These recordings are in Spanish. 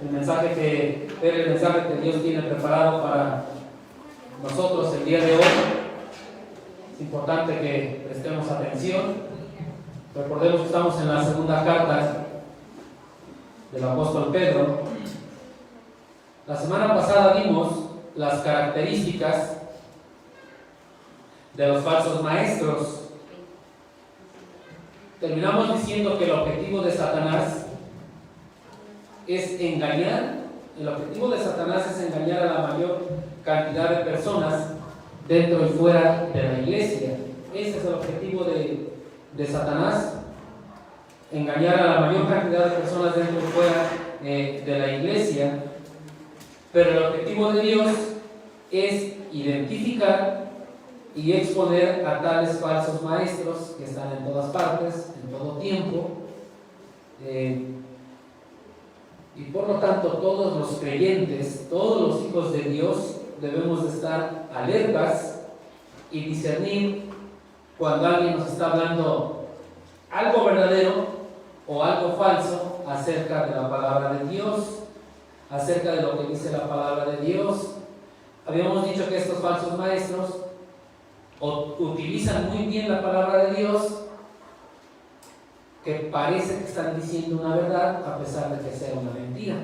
el mensaje que Dios tiene preparado para nosotros el día de hoy. Es importante que prestemos atención. Recordemos que estamos en la segunda carta del apóstol Pedro. La semana pasada vimos las características de los falsos maestros. Terminamos diciendo que el objetivo de Satanás es engañar. El objetivo de Satanás es engañar a la mayor cantidad de personas dentro y fuera de la iglesia. Ese es el objetivo de Satanás, engañar a la mayor cantidad de personas dentro y fuera de la iglesia. Pero el objetivo de Dios es identificar y exponer a tales falsos maestros que están en todas partes, en todo tiempo, y por lo tanto todos los creyentes, todos los hijos de Dios debemos de estar alertas y discernir cuando alguien nos está hablando algo verdadero o algo falso acerca de la palabra de Dios, acerca de lo que dice la palabra de Dios. Habíamos dicho que estos falsos maestros utilizan muy bien la palabra de Dios, que parece que están diciendo una verdad a pesar de que sea una mentira,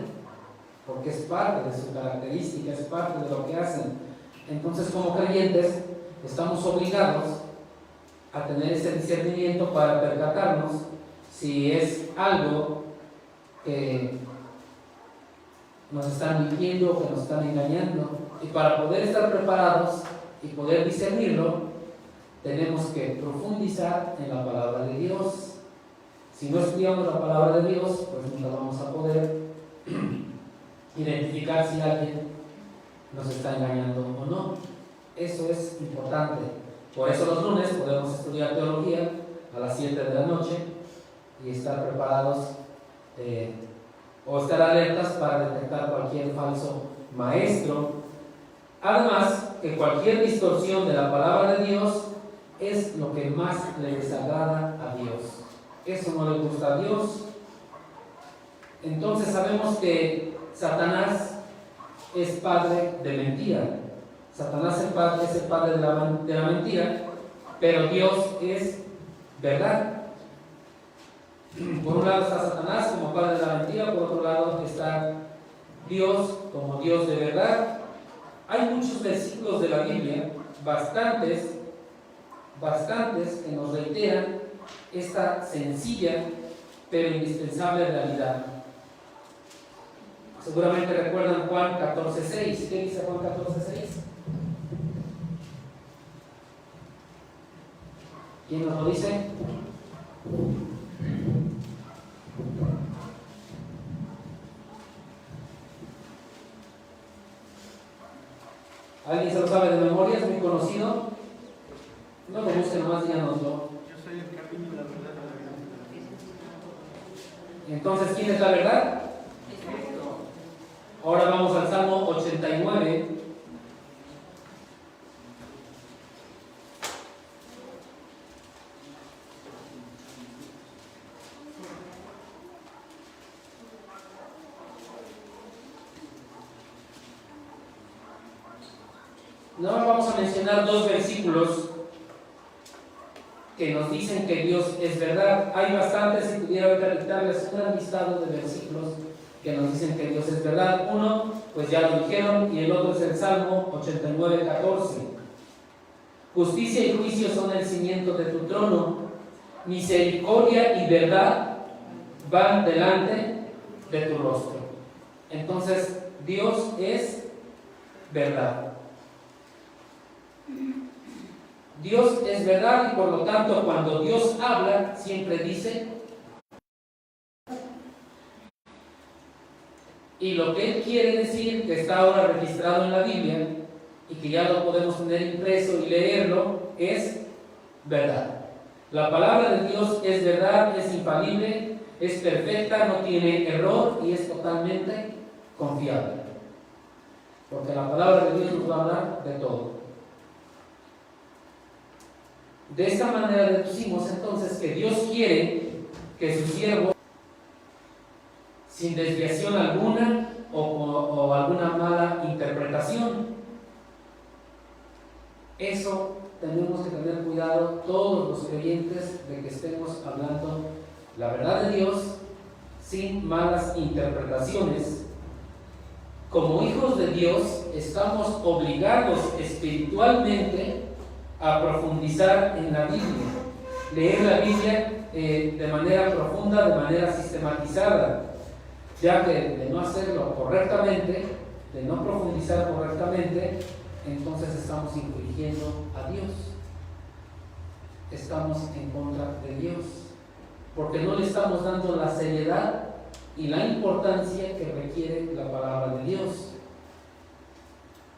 porque es parte de su característica, es parte de lo que hacen. Entonces, como creyentes, estamos obligados a tener ese discernimiento para percatarnos si es algo que nos están mintiendo, que nos están engañando. Y para poder estar preparados y poder discernirlo, tenemos que profundizar en la palabra de Dios. Si no estudiamos la palabra de Dios, pues nunca vamos a poder identificar si alguien nos está engañando o no. Eso es importante. Por eso los lunes podemos estudiar teología a las 7 de la noche y estar preparados o estar alertas para detectar cualquier falso maestro. Además, que cualquier distorsión de la palabra de Dios es lo que más le desagrada a Dios. Eso no le gusta a Dios. Entonces sabemos que Satanás es padre de mentira. Satanás es el padre de la mentira, pero Dios es verdad. Por un lado está Satanás como padre de la mentira, por otro lado está Dios como Dios de verdad. Hay muchos versículos de la Biblia, bastantes, que nos reiteran esta sencilla pero indispensable realidad. Seguramente recuerdan Juan 14:6. ¿Qué dice Juan 14:6? ¿Quién nos lo dice? ¿Alguien se lo sabe de memoria? Es muy conocido. No lo busquen, nomás díganoslo. Yo soy el camino, la verdad y la vida. Entonces, ¿quién es la verdad? Ahora vamos al Salmo 89. Ahora vamos a mencionar dos versículos que nos dicen que Dios es verdad. Hay bastantes, si pudiera dictarles un listado de versículos que nos dicen que Dios es verdad. Uno, pues ya lo dijeron, y el otro es el Salmo 89:14. Justicia y juicio son el cimiento de tu trono, misericordia y verdad van delante de tu rostro. Entonces, Dios es verdad. Dios es verdad y por lo tanto cuando Dios habla siempre dice, y lo que Él quiere decir, que está ahora registrado en la Biblia y que ya lo podemos tener impreso y leerlo, es verdad. La palabra de Dios es verdad, es infalible, es perfecta, no tiene error y es totalmente confiable, porque la palabra de Dios nos va a hablar de todo. De esta manera deducimos entonces que Dios quiere que su siervo sin desviación alguna o alguna mala interpretación. Eso tenemos que tener cuidado todos los creyentes de que estemos hablando la verdad de Dios sin malas interpretaciones. Como hijos de Dios estamos obligados espiritualmente a profundizar en la Biblia, leer la Biblia de manera profunda, de manera sistematizada, ya que de no hacerlo correctamente, de no profundizar correctamente, entonces estamos infringiendo a Dios, estamos en contra de Dios, porque no le estamos dando la seriedad y la importancia que requiere la palabra de Dios.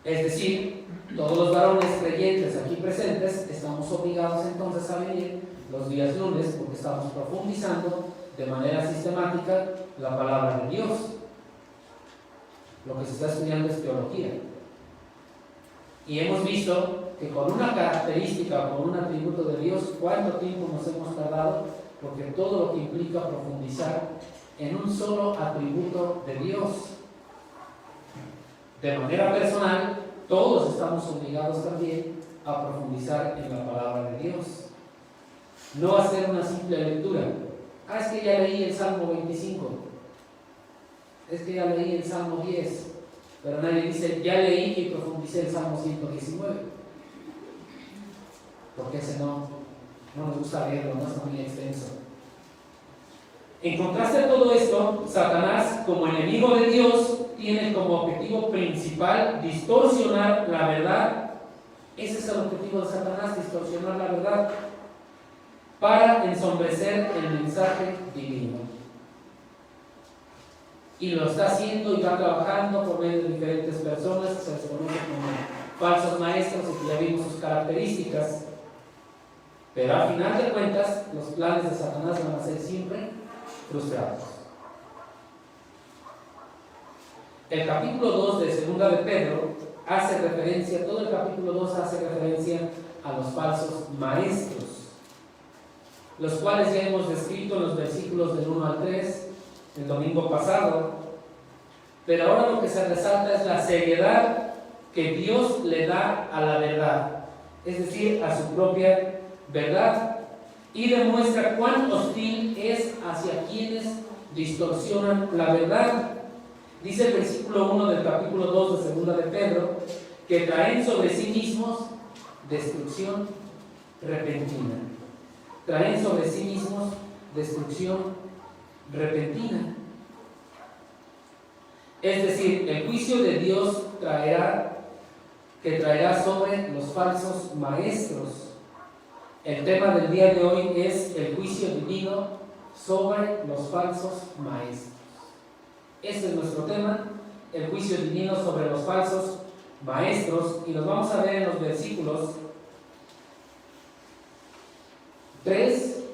Es decir, todos los varones creyentes aquí presentes estamos obligados entonces a venir los días lunes porque estamos profundizando de manera sistemática la palabra de Dios. Lo que se está estudiando es teología. Y hemos visto que con una característica o con un atributo de Dios, ¿cuánto tiempo nos hemos tardado? Porque todo lo que implica profundizar en un solo atributo de Dios. De manera personal, todos estamos obligados también a profundizar en la palabra de Dios. No hacer una simple lectura. Es que ya leí el Salmo 25. Es que ya leí el Salmo 10. Pero nadie dice, ya leí y profundicé el Salmo 119. Porque ese no nos gusta leerlo, no es muy extenso. En contraste a todo esto, Satanás, como enemigo de Dios, tiene como objetivo principal distorsionar la verdad. Ese es el objetivo de Satanás, distorsionar la verdad, para ensombrecer el mensaje divino. Y lo está haciendo y va trabajando por medio de diferentes personas que se les conoce como falsos maestros, y ya vimos sus características. Pero al final de cuentas, los planes de Satanás van a ser siempre frustrados. El capítulo 2 de Segunda de Pedro hace referencia, todo el capítulo 2 hace referencia a los falsos maestros, los cuales ya hemos descrito en los versículos del 1 al 3 el domingo pasado. Pero ahora lo que se resalta es la seriedad que Dios le da a la verdad, es decir, a su propia verdad, y demuestra cuán hostil es hacia quienes distorsionan la verdad. Dice el versículo 1 del capítulo 2 de Segunda de Pedro, que traen sobre sí mismos destrucción repentina. Traen sobre sí mismos destrucción repentina. Es decir, el juicio de Dios traerá sobre los falsos maestros. El tema del día de hoy es el juicio divino sobre los falsos maestros. Ese es nuestro tema, el juicio divino sobre los falsos maestros, y los vamos a ver en los versículos 3,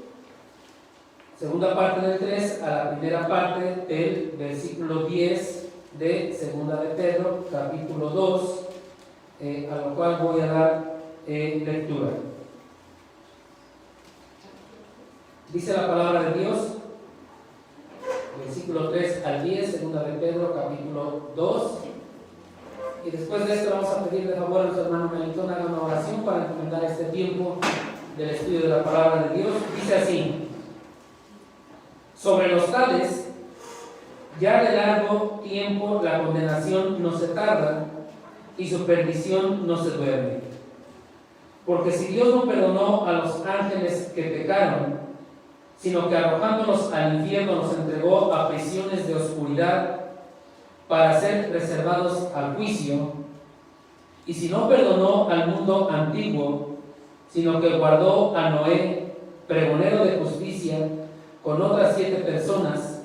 segunda parte del 3 a la primera parte del versículo 10 de Segunda de Pedro, capítulo 2, a lo cual voy a dar lectura. Dice la palabra de Dios, versículo 3 al 10, Segunda de Pedro, capítulo 2. Y después de esto vamos a pedir de favor a los hermanos Melitón hagan una oración para encomendar este tiempo del estudio de la palabra de Dios. Dice así: sobre los tales, ya de largo tiempo la condenación no se tarda y su perdición no se duerme. Porque si Dios no perdonó a los ángeles que pecaron, sino que arrojándolos al infierno los entregó a prisiones de oscuridad para ser reservados al juicio, y si no perdonó al mundo antiguo, sino que guardó a Noé, pregonero de justicia, con otras 7 personas,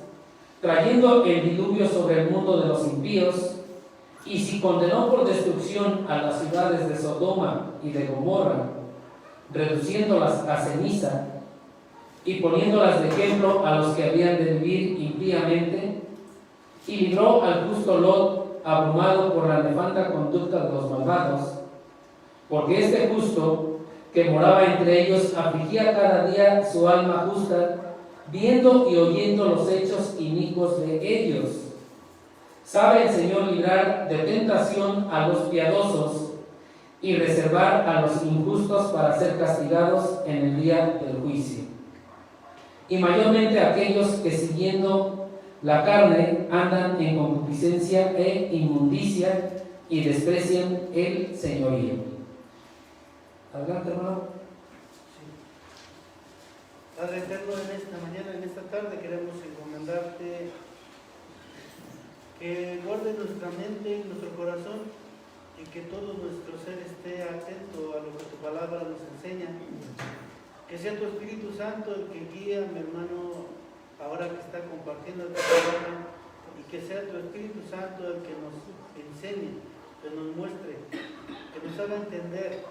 trayendo el diluvio sobre el mundo de los impíos, y si condenó por destrucción a las ciudades de Sodoma y de Gomorra, reduciéndolas a ceniza, y poniéndolas de ejemplo a los que habían de vivir impíamente, y libró al justo Lot, abrumado por la nefanda conducta de los malvados, porque este justo, que moraba entre ellos, afligía cada día su alma justa, viendo y oyendo los hechos inicuos de ellos. Sabe el Señor librar de tentación a los piadosos y reservar a los injustos para ser castigados en el día del juicio. Y mayormente aquellos que siguiendo la carne andan en concupiscencia e inmundicia y desprecian el señorío. Adelante, hermano. Padre eterno, en esta mañana, en esta tarde, queremos encomendarte que guarde nuestra mente, nuestro corazón, y que todo nuestro ser esté atento a lo que tu palabra nos enseña. Que sea tu Espíritu Santo el que guíe a mi hermano ahora que está compartiendo tu palabra, y que sea tu Espíritu Santo el que nos enseñe, que nos muestre, que nos haga entender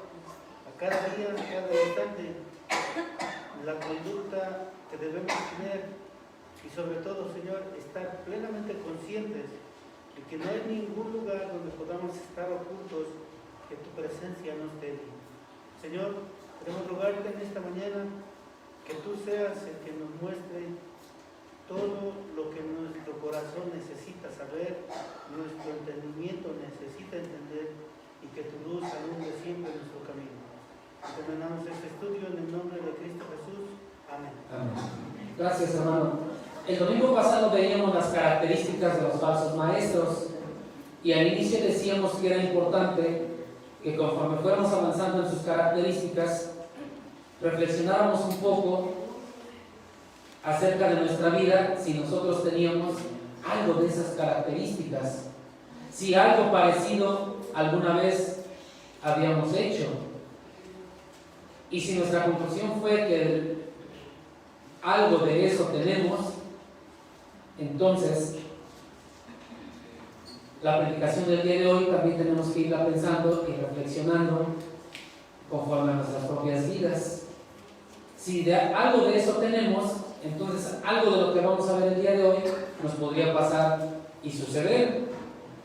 a cada día, a cada instante, la conducta que debemos tener, y sobre todo, Señor, estar plenamente conscientes de que no hay ningún lugar donde podamos estar ocultos, que tu presencia nos esté. Señor, queremos rogarte en esta mañana que tú seas el que nos muestre todo lo que nuestro corazón necesita saber, nuestro entendimiento necesita entender, y que tu luz alumbre siempre nuestro camino. Encomendamos este estudio en el nombre de Cristo Jesús. Amén. Amén. Gracias, hermano. El domingo pasado veíamos las características de los falsos maestros, y al inicio decíamos que era importante que conforme fuéramos avanzando en sus características, reflexionáramos un poco acerca de nuestra vida, si nosotros teníamos algo de esas características, si algo parecido alguna vez habíamos hecho, y si nuestra conclusión fue que algo de eso tenemos, entonces la predicación del día de hoy también tenemos que irla pensando y reflexionando conforme a nuestras propias vidas. Si algo de eso tenemos, entonces algo de lo que vamos a ver el día de hoy nos podría pasar y suceder.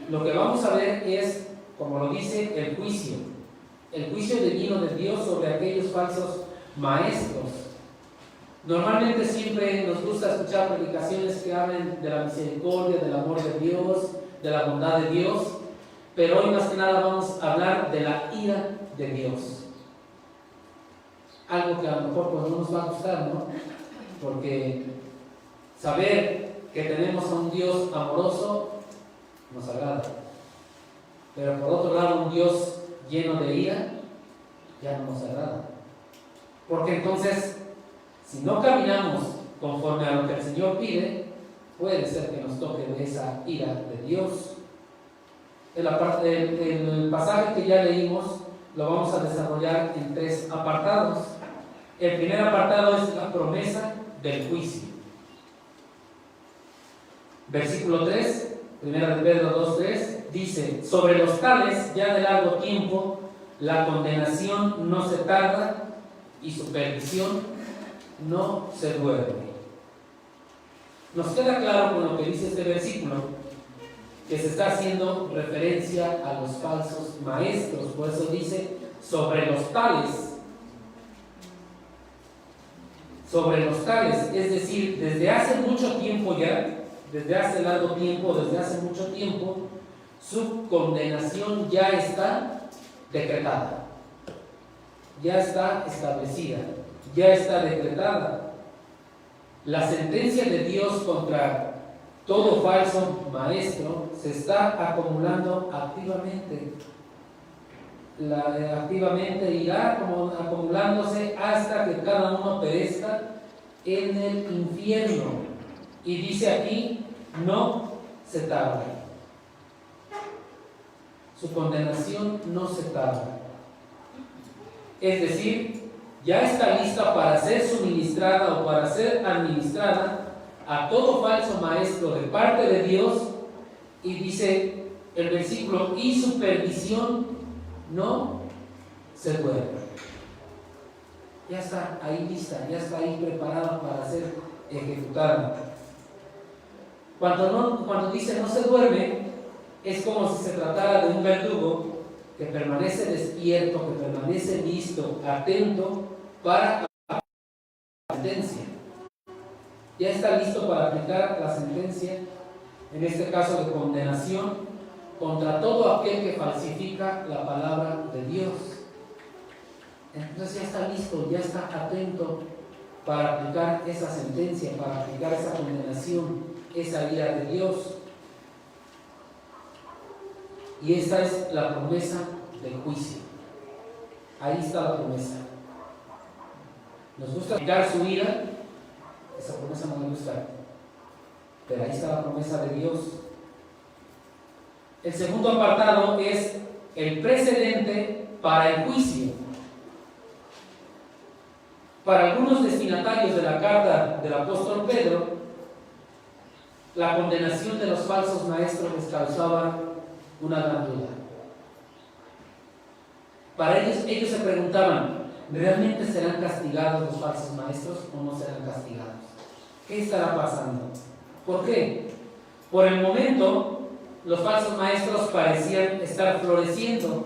Lo que vamos a ver es, como lo dice, el juicio divino de Dios sobre aquellos falsos maestros. Normalmente siempre nos gusta escuchar predicaciones que hablen de la misericordia, del amor de Dios, de la bondad de Dios, pero hoy más que nada vamos a hablar de la ira de Dios. Algo que a lo mejor pues no nos va a gustar, ¿no? Porque saber que tenemos a un Dios amoroso nos agrada, pero por otro lado un Dios lleno de ira ya no nos agrada, porque entonces si no caminamos conforme a lo que el Señor pide, puede ser que nos toque de esa ira de Dios. El pasaje que ya leímos lo vamos a desarrollar en 3 apartados. El primer apartado es la promesa del juicio. Versículo 3, 1 de Pedro 2:3, dice: sobre los tales ya de largo tiempo la condenación no se tarda y su perdición no se duerme. Nos queda claro con lo que dice este versículo que se está haciendo referencia a los falsos maestros. Por eso dice sobre los tales. Sobre los tales, es decir, desde hace mucho tiempo ya, desde hace largo tiempo, desde hace mucho tiempo, su condenación ya está decretada, ya está establecida, ya está decretada. La sentencia de Dios contra todo falso maestro se está acumulando activamente. Activamente irá acumulándose hasta que cada uno perezca en el infierno. Y dice aquí, no se tarda. Su condenación no se tarda. Es decir, ya está lista para ser suministrada o para ser administrada a todo falso maestro de parte de Dios. Y dice el versículo, y su perdición no se duerme. Ya está ahí lista, ya está ahí preparada para ser ejecutada. Cuando dice no se duerme, es como si se tratara de un verdugo que permanece despierto, que permanece listo, atento para la sentencia. ya está listo para aplicar la sentencia, en este caso de condenación, contra todo aquel que falsifica la palabra de Dios. Entonces ya está listo, ya está atento para aplicar esa sentencia, para aplicar esa condenación, esa ira de Dios. Y esta es la promesa del juicio. Ahí está la promesa. Nos gusta aplicar su ira, esa promesa no me gusta, pero ahí está la promesa de Dios. El segundo apartado es el precedente para el juicio. Para algunos destinatarios de la carta del apóstol Pedro, la condenación de los falsos maestros les causaba una gran duda. Para ellos se preguntaban, ¿realmente serán castigados los falsos maestros o no serán castigados? ¿Qué estará pasando? ¿Por qué? Por el momento, los falsos maestros parecían estar floreciendo,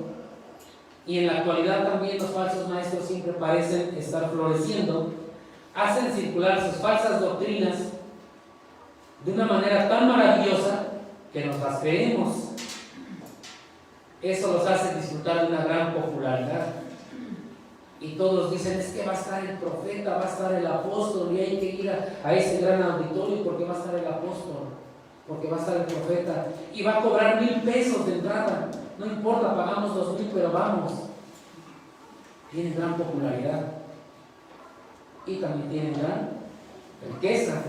y en la actualidad también los falsos maestros siempre parecen estar floreciendo. Hacen circular sus falsas doctrinas de una manera tan maravillosa que nos las creemos. Eso los hace disfrutar de una gran popularidad. Y todos dicen, es que va a estar el profeta, va a estar el apóstol, y hay que ir a ese gran auditorio porque va a estar el apóstol, porque va a estar el profeta, y va a cobrar 1,000 pesos de entrada. No importa, pagamos 2,000, pero vamos. Tienen gran popularidad y también tienen gran riqueza.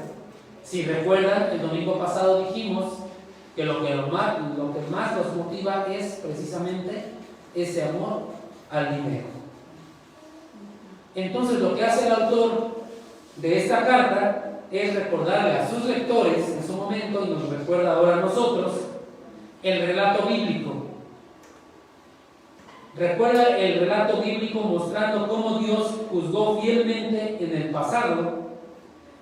Si recuerdan, el domingo pasado dijimos que lo que más los motiva es precisamente ese amor al dinero. Entonces, lo que hace el autor de esta carta es recordarle a sus lectores en su momento, y nos recuerda ahora a nosotros, el relato bíblico. Recuerda el relato bíblico mostrando cómo Dios juzgó fielmente en el pasado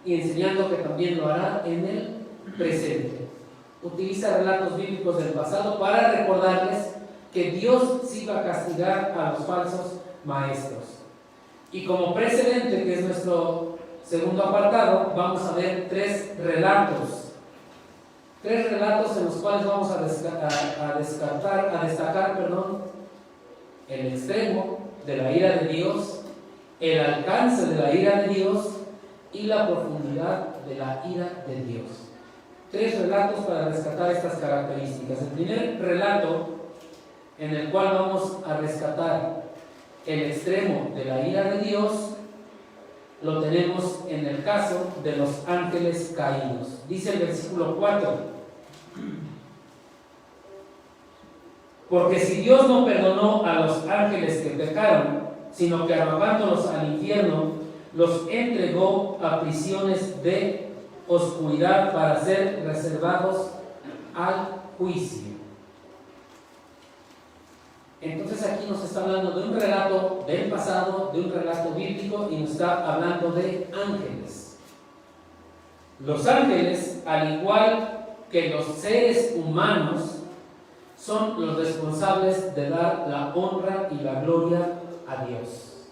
y enseñando que también lo hará en el presente. Utiliza relatos bíblicos del pasado para recordarles que Dios sí va a castigar a los falsos maestros. Y como precedente, que es nuestro segundo apartado, vamos a ver 3 relatos. 3 relatos en los cuales vamos a destacar el extremo de la ira de Dios, el alcance de la ira de Dios y la profundidad de la ira de Dios. 3 relatos para rescatar estas características. El primer relato en el cual vamos a rescatar el extremo de la ira de Dios lo tenemos en el caso de los ángeles caídos. Dice el versículo 4: porque si Dios no perdonó a los ángeles que pecaron, sino que arrojándolos al infierno, los entregó a prisiones de oscuridad para ser reservados al juicio. Entonces aquí nos está hablando de un relato del pasado, de un relato bíblico, y nos está hablando de ángeles. Los ángeles, al igual que los seres humanos, son los responsables de dar la honra y la gloria a Dios.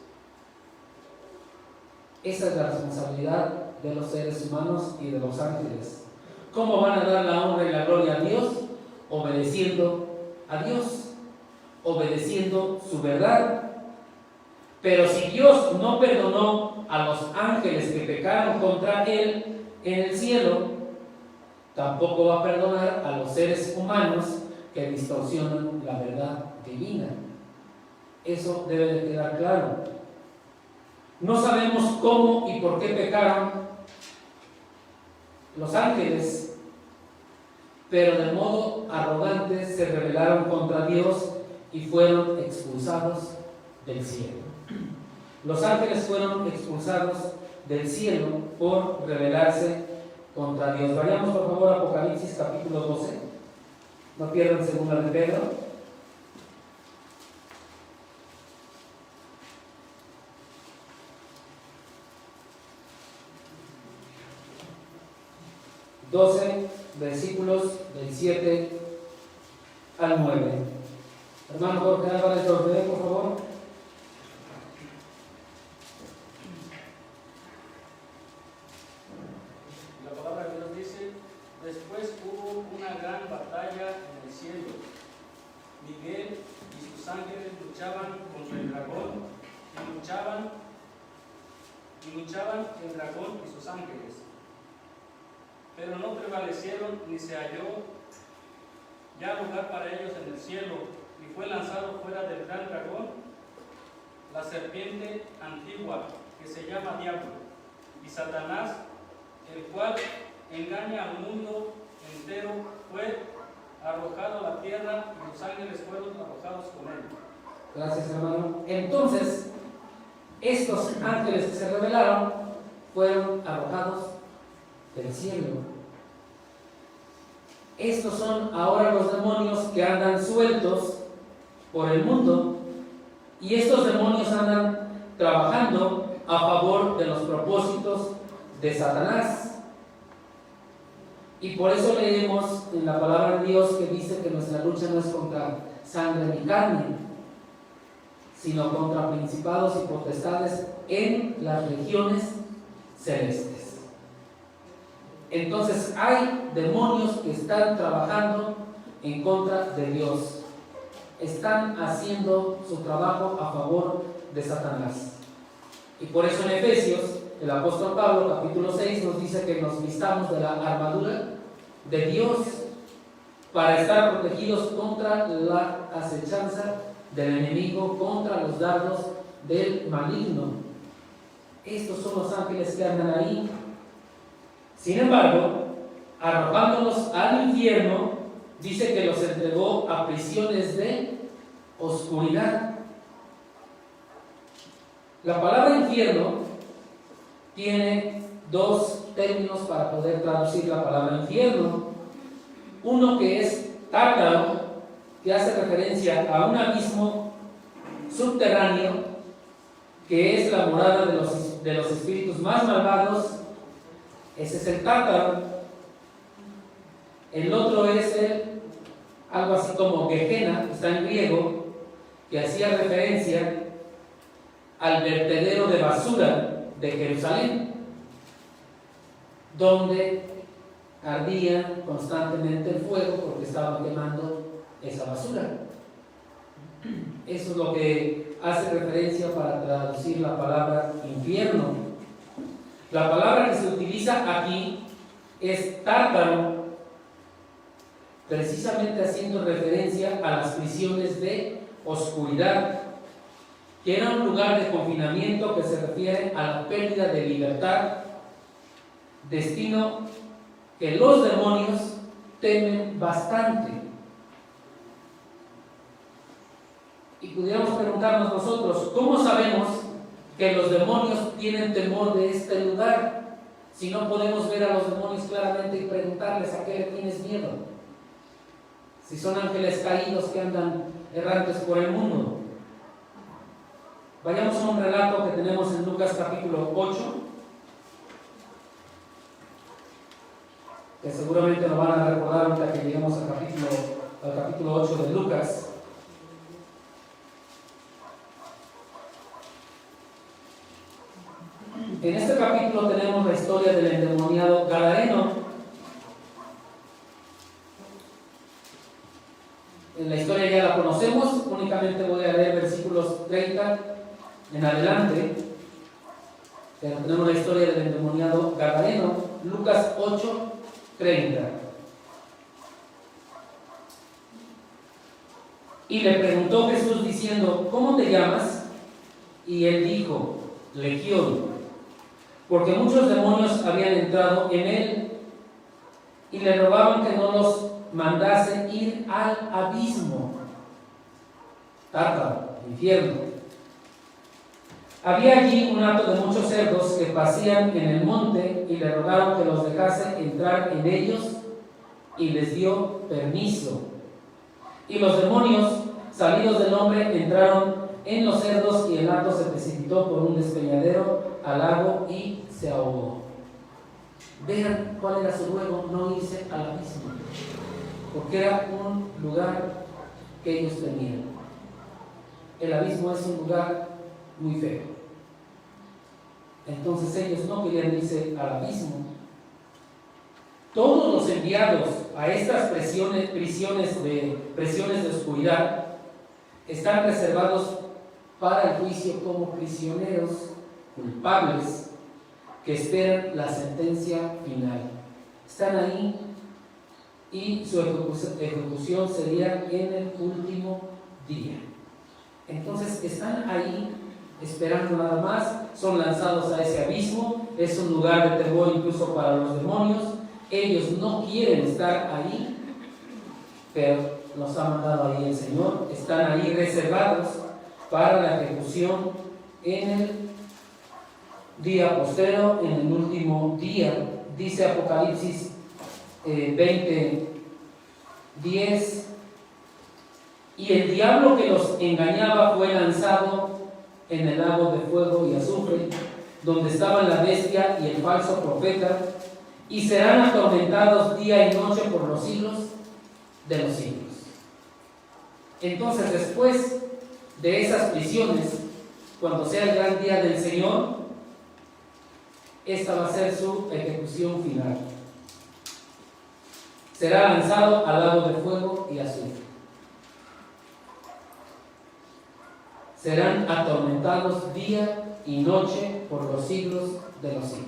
Esa es la responsabilidad de los seres humanos y de los ángeles. ¿Cómo van a dar la honra y la gloria a Dios? Obedeciendo a Dios, obedeciendo su verdad. Pero si Dios no perdonó a los ángeles que pecaron contra Él en el cielo, tampoco va a perdonar a los seres humanos que distorsionan la verdad divina. Eso debe de quedar claro. No sabemos cómo y por qué pecaron los ángeles, pero de modo arrogante se rebelaron contra Dios y fueron expulsados del cielo. Los ángeles fueron expulsados del cielo por rebelarse contra Dios. Vayamos por favor a Apocalipsis capítulo 12. No pierdan segunda de Pedro. Versículos del 7 al 9. Hermano Jorge Álvarez, ¿lo lee, por favor? diciendo: Miguel y sus ángeles luchaban contra el dragón, y luchaban el dragón y sus ángeles. Pero no prevalecieron, ni se halló ya lugar para ellos en el cielo, y fue lanzado fuera del gran dragón, la serpiente antigua, que se llama Diablo, y Satanás, el cual engaña al mundo entero, fue arrojado a la tierra, y los ángeles fueron arrojados con él. Gracias, hermano. Entonces, estos ángeles que se rebelaron fueron arrojados del cielo. Estos son ahora los demonios que andan sueltos por el mundo, y estos demonios andan trabajando a favor de los propósitos de Satanás. Y por eso leemos en la palabra de Dios que dice que nuestra lucha no es contra sangre ni carne, sino contra principados y potestades en las regiones celestes. Entonces hay demonios que están trabajando en contra de Dios, están haciendo su trabajo a favor de Satanás. Y por eso en Efesios, el apóstol Pablo, capítulo 6, nos dice que nos vistamos de la armadura de Dios para estar protegidos contra la acechanza del enemigo, contra los dardos del maligno. Estos son los ángeles que andan ahí. Sin embargo, arrojándolos al infierno, dice que los entregó a prisiones de oscuridad. La palabra infierno tiene dos términos para poder traducir la palabra infierno. Uno que es tártaro, que hace referencia a un abismo subterráneo, que es la morada de los espíritus más malvados. Ese es el tártaro. El otro es algo así como Gehenna, que está en griego, que hacía referencia al vertedero de basura de Jerusalén, donde ardía constantemente el fuego porque estaban quemando esa basura. Eso es lo que hace referencia para traducir la palabra infierno. La palabra que se utiliza aquí es tártaro, precisamente haciendo referencia a las prisiones de oscuridad, que era un lugar de confinamiento que se refiere a la pérdida de libertad, destino que los demonios temen bastante. Y pudiéramos preguntarnos nosotros, ¿cómo sabemos que los demonios tienen temor de este lugar? Si no podemos ver a los demonios claramente y preguntarles a qué le tienes miedo. Si son ángeles caídos que andan errantes por el mundo. Vayamos a un relato que tenemos en Lucas capítulo 8, que seguramente lo van a recordar ahorita que lleguemos al capítulo 8 de Lucas. En este capítulo tenemos la historia del endemoniado Gadareno. En la historia ya la conocemos, únicamente voy a leer versículos 30 en adelante, pero tenemos la historia del endemoniado Gadareno, Lucas 8, 30. Y le preguntó Jesús diciendo: ¿cómo te llamas? Y él dijo: Legión, porque muchos demonios habían entrado en él, y le rogaban que no los mandase ir al abismo, Tártaro, infierno. Había allí un hato de muchos cerdos que pasían en el monte, y le rogaron que los dejase entrar en ellos, y les dio permiso. Y los demonios, salidos del hombre, entraron en los cerdos, y el hato se precipitó por un despeñadero al lago y se ahogó. Vean cuál era su ruego: no irse al abismo, porque era un lugar que ellos tenían. El abismo es un lugar muy feo. Entonces ellos no querían irse al abismo. Todos los enviados a estas presiones de oscuridad están reservados para el juicio como prisioneros culpables que esperan la sentencia final. Están ahí y su ejecución sería en el último día. Entonces están ahí esperando nada más, son lanzados a ese abismo, es un lugar de terror incluso para los demonios. Ellos no quieren estar ahí, pero los ha mandado ahí el Señor. Están ahí reservados para la ejecución en el día postero, en el último día. Dice Apocalipsis 20:10: y el diablo que los engañaba fue lanzado en el lago de fuego y azufre, donde estaban la bestia y el falso profeta, y serán atormentados día y noche por los siglos de los siglos. Entonces, después de esas prisiones, cuando sea el gran día del Señor, esta va a ser su ejecución final. Será lanzado al lago de fuego y azufre. Serán atormentados día y noche por los siglos de los siglos.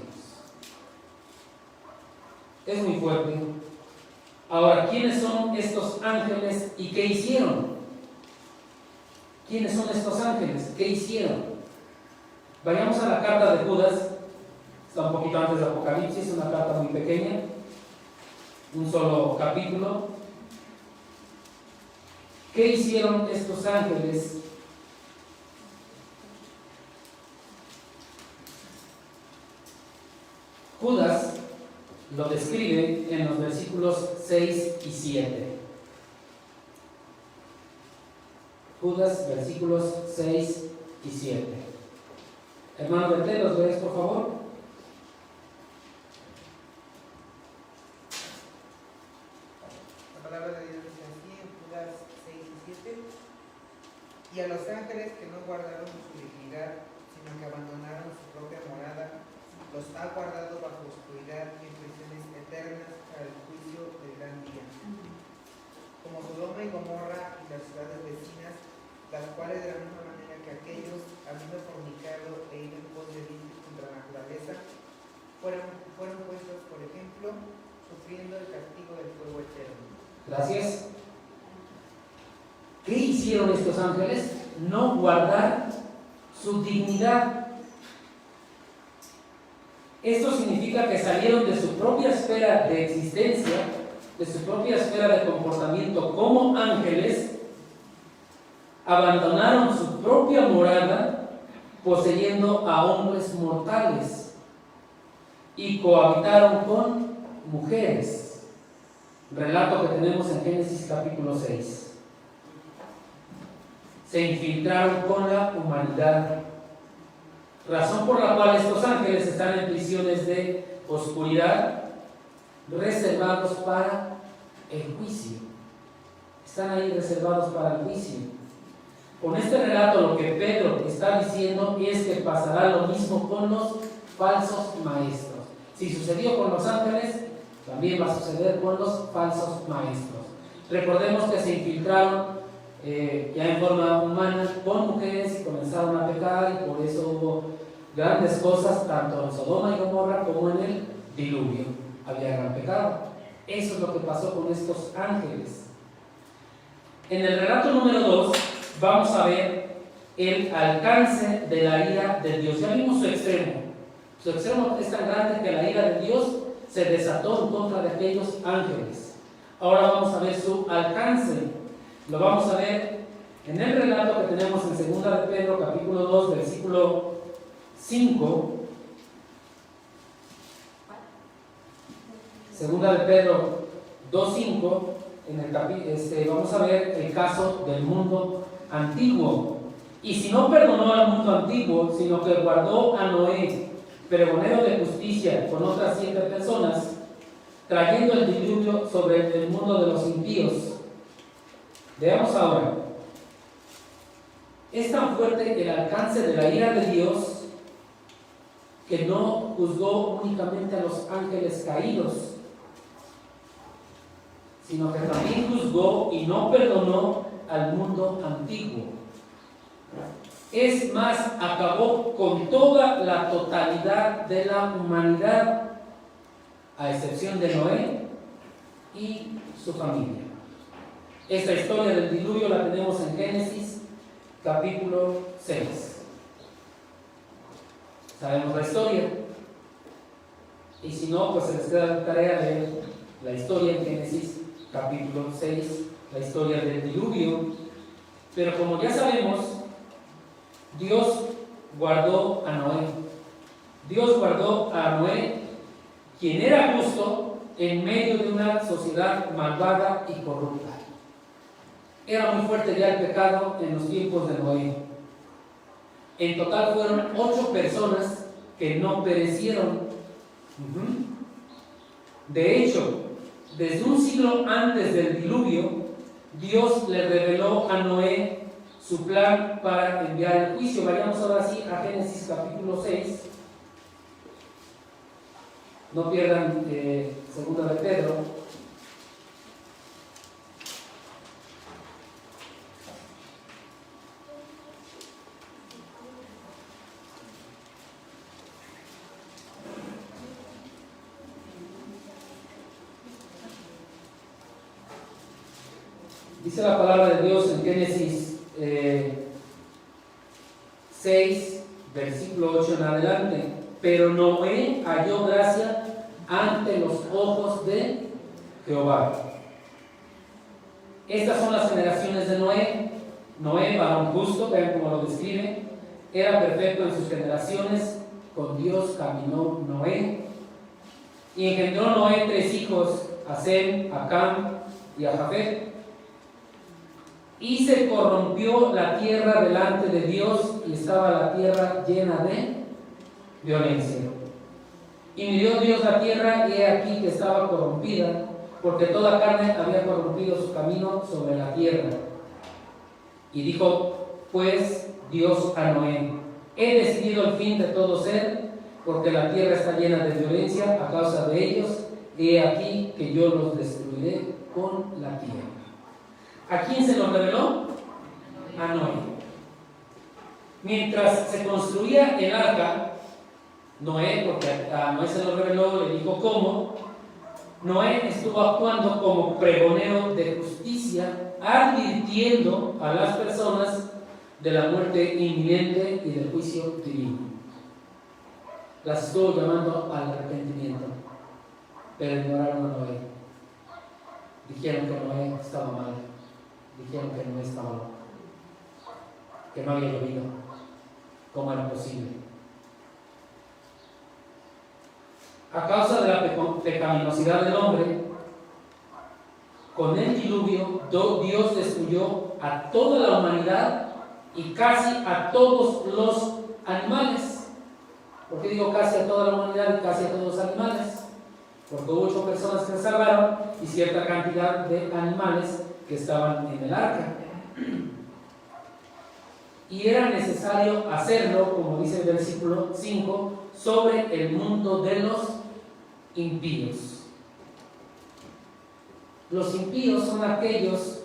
Es muy fuerte. Ahora, ¿quiénes son estos ángeles y qué hicieron? ¿Quiénes son estos ángeles? ¿Qué hicieron? Vayamos a la carta de Judas. Está un poquito antes de Apocalipsis, una carta muy pequeña, un solo capítulo. ¿Qué hicieron estos ángeles? Judas lo describe en los versículos 6 y 7. Judas, versículos 6 y 7. Hermano Betel, ¿los ves, por favor? La palabra de Dios dice así en Judas 6 y 7: y a los ángeles que no guardaron su dignidad, sino que abandonaron su propia morada, los ha guardado bajo oscuridad y en prisiones eternas para el juicio del gran día. Como Sodoma y Gomorra y las ciudades vecinas, las cuales de la misma manera que aquellos, habiendo fornicado e ido en pos de vicios contra la naturaleza, fueron puestos, por ejemplo, sufriendo el castigo del fuego eterno. Gracias. ¿Qué hicieron estos ángeles? No guardar su dignidad. Esto significa que salieron de su propia esfera de existencia, de su propia esfera de comportamiento como ángeles, abandonaron su propia morada, poseyendo a hombres mortales, y cohabitaron con mujeres. Relato que tenemos en Génesis capítulo 6. Se infiltraron con la humanidad, razón por la cual estos ángeles están en prisiones de oscuridad, reservados para el juicio. Están ahí reservados para el juicio. Con este relato lo que Pedro está diciendo es que pasará lo mismo con los falsos maestros. Si sucedió con los ángeles, también va a suceder con los falsos maestros. Recordemos que se infiltraron ya en forma humana con mujeres y comenzaron a pecar, y por eso hubo grandes cosas tanto en Sodoma y Gomorra como en el diluvio. Había gran pecado. Eso es lo que pasó con estos ángeles. En el relato número 2 vamos a ver el alcance de la ira de Dios. Ya vimos su extremo. Su extremo es tan grande que la ira de Dios se desató en contra de aquellos ángeles. Ahora vamos a ver su alcance. Lo vamos a ver en el relato que tenemos en 2 de Pedro, capítulo 2, versículo 5. 2 de Pedro 2:5, vamos a ver el caso del mundo antiguo. Y si no perdonó al mundo antiguo, sino que guardó a Noé, pregonero de justicia, con otras 7 personas, trayendo el diluvio sobre el mundo de los impíos. Veamos ahora. Es tan fuerte el alcance de la ira de Dios que no juzgó únicamente a los ángeles caídos, sino que también juzgó y no perdonó al mundo antiguo. Es más, acabó con toda la totalidad de la humanidad, a excepción de Noé y su familia. Esta historia del diluvio la tenemos en Génesis capítulo 6. Sabemos la historia, y si no, pues se les queda la tarea de la historia en Génesis capítulo 6, la historia del diluvio. Pero como ya sabemos, Dios guardó a Noé. Dios guardó a Noé, quien era justo en medio de una sociedad malvada y corrupta. Era muy fuerte ya el pecado en los tiempos de Noé. En total fueron 8 personas que no perecieron. De hecho, desde un siglo antes del diluvio, Dios le reveló a Noé su plan para enviar el juicio. Vayamos ahora sí a Génesis capítulo 6. No pierdan segunda de Pedro. Dice la palabra de Dios en Génesis 6, versículo 8 en adelante. Pero Noé halló gracia ante los ojos de Jehová. Estas son las generaciones de Noé. Noé, varón justo, vean cómo lo describe, era perfecto en sus generaciones, con Dios caminó Noé. Y engendró Noé 3 hijos, a Sem, a Cam y a Jafet. Y se corrompió la tierra delante de Dios, y estaba la tierra llena de violencia. Y midió Dios la tierra, y he aquí que estaba corrompida, porque toda carne había corrompido su camino sobre la tierra. Y dijo pues Dios a Noé: he decidido el fin de todo ser, porque la tierra está llena de violencia a causa de ellos, y he aquí que yo los destruiré con la tierra. ¿A quién se lo reveló? A Noé. Mientras se construía el arca, Noé, porque a Noé se lo reveló, le dijo cómo, Noé estuvo actuando como pregonero de justicia, advirtiendo a las personas de la muerte inminente y del juicio divino. Las estuvo llamando al arrepentimiento, pero ignoraron a Noé. Dijeron que Noé estaba mal. Dijeron que no estaba loco, que no había llovido. ¿Cómo era posible? A causa de la pecaminosidad del hombre, con el diluvio, Dios destruyó a toda la humanidad y casi a todos los animales. ¿Por qué digo casi a toda la humanidad y casi a todos los animales? Porque hubo 8 personas que se salvaron y cierta cantidad de animales que estaban en el arca. Y era necesario hacerlo, como dice el versículo 5, sobre el mundo de los impíos. Los impíos son aquellos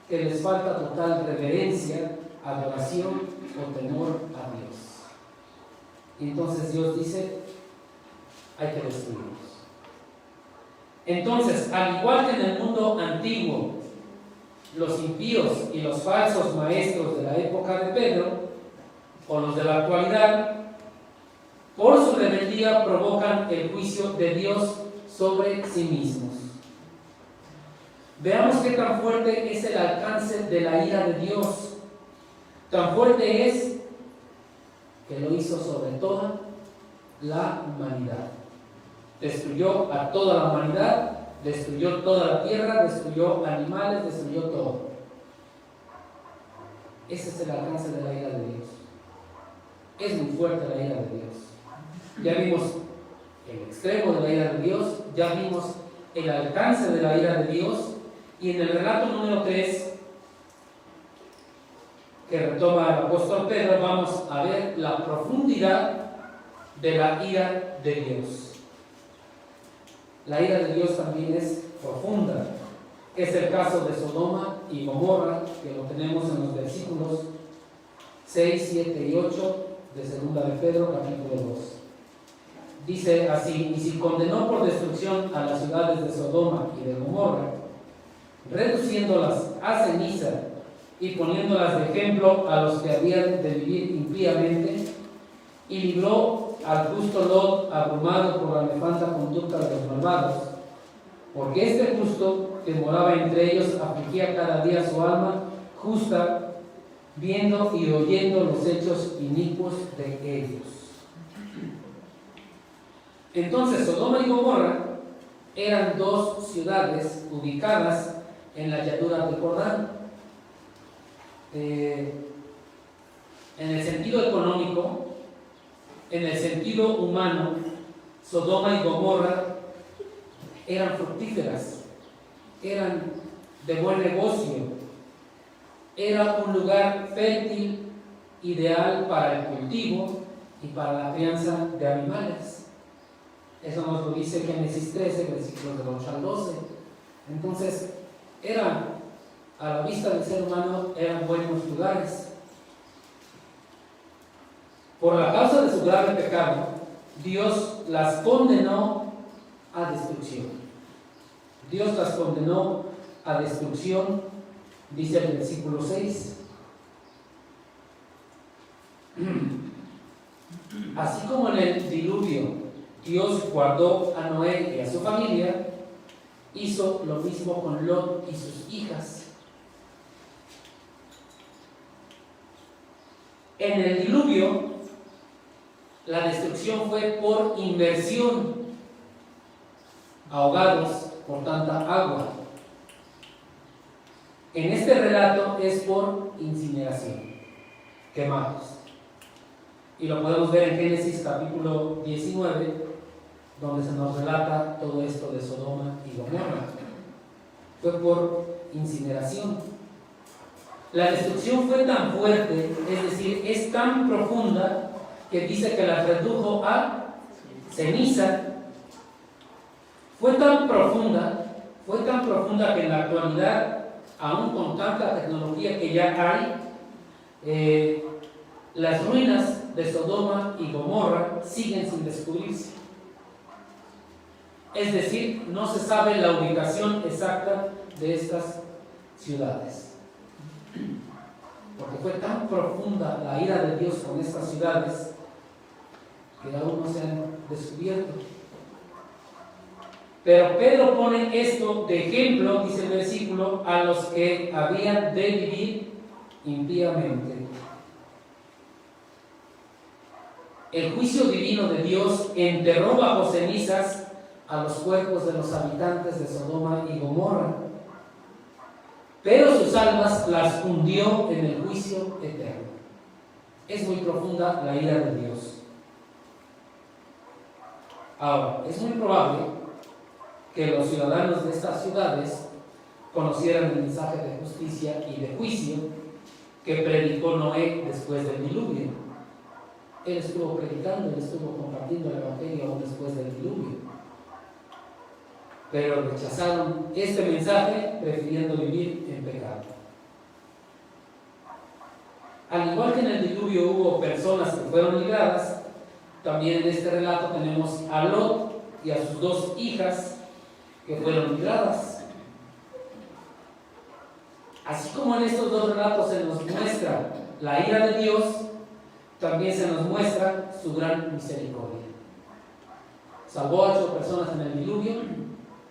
que les falta total reverencia, adoración o temor a Dios. Y entonces Dios dice: hay que destruirlos. Entonces, al igual que en el mundo antiguo, los impíos y los falsos maestros de la época de Pedro, o los de la actualidad, por su rebeldía provocan el juicio de Dios sobre sí mismos. Veamos qué tan fuerte es el alcance de la ira de Dios. Tan fuerte es que lo hizo sobre toda la humanidad. Destruyó a toda la humanidad, destruyó toda la tierra, destruyó animales, destruyó todo. Ese es el alcance de la ira de Dios. Es muy fuerte la ira de Dios. Ya vimos el extremo de la ira de Dios, ya vimos el alcance de la ira de Dios, y en el relato número 3 que retoma el apóstol Pedro, vamos a ver la profundidad de la ira de Dios. La ira de Dios también es profunda. Es el caso de Sodoma y Gomorra, que lo tenemos en los versículos 6, 7 y 8 de 2 de Pedro, capítulo 2. Dice así: y si condenó por destrucción a las ciudades de Sodoma y de Gomorra, reduciéndolas a ceniza y poniéndolas de ejemplo a los que habían de vivir impíamente, y libró al justo Lot abrumado por la nefanda conducta de los malvados, porque este justo que moraba entre ellos afligía cada día su alma justa, viendo y oyendo los hechos inicuos de ellos. Entonces Sodoma y Gomorra eran dos ciudades ubicadas en la llanura del Jordán. En el sentido económico, en el sentido humano, Sodoma y Gomorra eran fructíferas, eran de buen negocio, era un lugar fértil, ideal para el cultivo y para la crianza de animales. Eso nos lo dice Génesis 13, versículos del 8 al 12. Entonces, a la vista del ser humano, eran buenos lugares. Por la causa de su grave pecado, Dios las condenó a destrucción. Dios las condenó a destrucción, dice el versículo 6. Así como en el diluvio Dios guardó a Noé y a su familia, hizo lo mismo con Lot y sus hijas. En el diluvio, la destrucción fue por inmersión, ahogados por tanta agua. En este relato es por incineración, quemados. Y lo podemos ver en Génesis capítulo 19, donde se nos relata todo esto de Sodoma y Gomorra. Fue por incineración. La destrucción fue tan fuerte, es decir, es tan profunda, que dice que las redujo a ceniza. Fue tan profunda que en la actualidad, aún con tanta tecnología que ya hay, las ruinas de Sodoma y Gomorra siguen sin descubrirse. Es decir, no se sabe la ubicación exacta de estas ciudades. Porque fue tan profunda la ira de Dios con estas ciudades que aún no se han descubierto. Pero Pedro pone esto de ejemplo, dice el versículo, a los que habían de vivir impíamente. El juicio divino de Dios enterró bajo cenizas a los cuerpos de los habitantes de Sodoma y Gomorra, pero sus almas las hundió en el juicio eterno. Es muy profunda la ira de Dios. Ahora, es muy probable que los ciudadanos de estas ciudades conocieran el mensaje de justicia y de juicio que predicó Noé después del diluvio. Él estuvo predicando, él estuvo compartiendo el evangelio aún después del diluvio. Pero rechazaron este mensaje prefiriendo vivir en pecado. Al igual que en el diluvio hubo personas que fueron libradas, también en este relato tenemos a Lot y a sus dos hijas que fueron libradas. Así como en estos dos relatos se nos muestra la ira de Dios, también se nos muestra su gran misericordia. Salvó a 8 personas en el diluvio,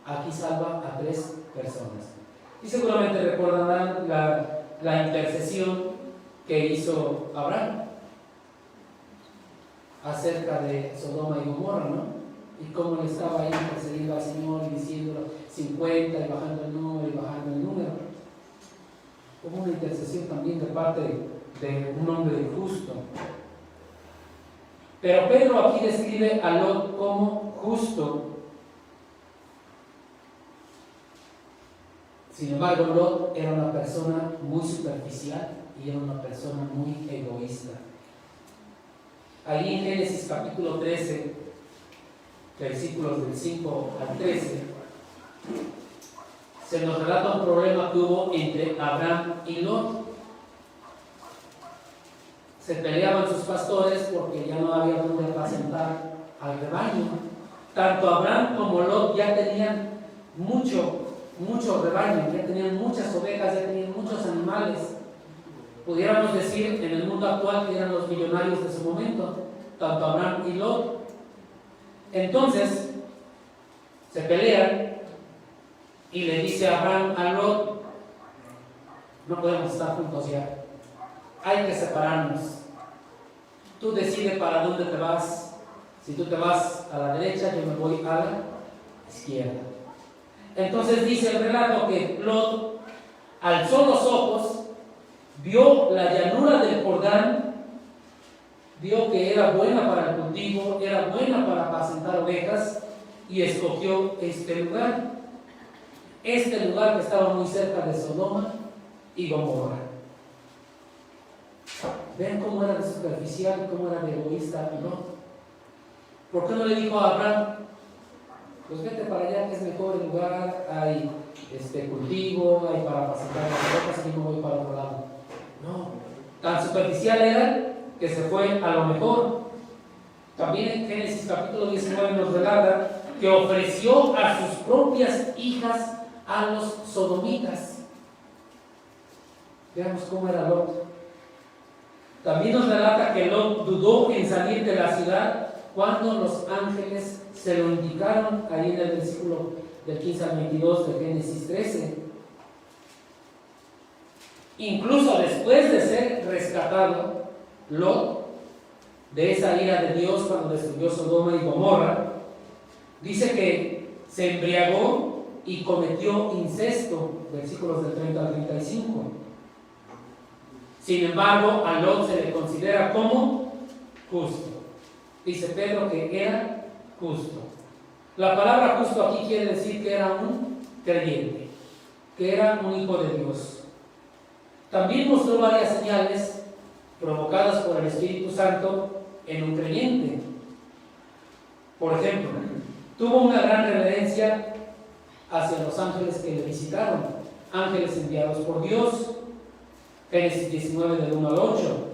aquí salva a 3 personas. Y seguramente recordarán la intercesión que hizo Abraham acerca de Sodoma y Gomorra, ¿no? Y cómo le estaba ahí intercediendo al Señor y diciéndolo 50 y bajando el número y bajando el número. Como una intercesión también de parte de un hombre justo. Pero Pedro aquí describe a Lot como justo. Sin embargo, Lot era una persona muy superficial y era una persona muy egoísta. Ahí en Génesis capítulo 13, versículos del 5 al 13, se nos relata un problema que hubo entre Abraham y Lot. Se peleaban sus pastores porque ya no había donde apacentar al rebaño. Tanto Abraham como Lot ya tenían mucho rebaño, ya tenían muchas ovejas, ya tenían muchos animales. Pudiéramos decir en el mundo actual que eran los millonarios de su momento, tanto Abraham y Lot. Entonces se pelean y le dice Abraham a Lot: no podemos estar juntos ya, hay que separarnos. Tú decides para dónde te vas. Si tú te vas a la derecha, yo me voy a la izquierda. Entonces dice el relato que Lot alzó los ojos, vio la llanura del Jordán, vio que era buena para el cultivo, era buena para apacentar ovejas, y escogió este lugar que estaba muy cerca de Sodoma y Gomorra. Ven cómo era de superficial, cómo era de egoísta, ¿no? ¿Por qué no le dijo a Abraham: pues vete para allá, que es mejor el lugar, hay cultivo, hay para apacentar las ovejas, y yo me voy para otro lado? No, tan superficial era que se fue a lo mejor. También en Génesis capítulo 19 nos relata que ofreció a sus propias hijas a los sodomitas. Veamos cómo era Lot. También nos relata que Lot dudó en salir de la ciudad cuando los ángeles se lo indicaron ahí en el versículo del 15 al 22 de Génesis 13. Incluso después de ser rescatado Lot de esa ira de Dios cuando destruyó Sodoma y Gomorra, dice que se embriagó y cometió incesto, versículos del 30 al 35. Sin embargo, a Lot se le considera como justo. Dice Pedro que era justo. La palabra justo aquí quiere decir que era un creyente, que era un hijo de Dios. También mostró varias señales provocadas por el Espíritu Santo en un creyente. Por ejemplo, tuvo una gran reverencia hacia los ángeles que le visitaron, ángeles enviados por Dios. Génesis 19 del 1 al 8.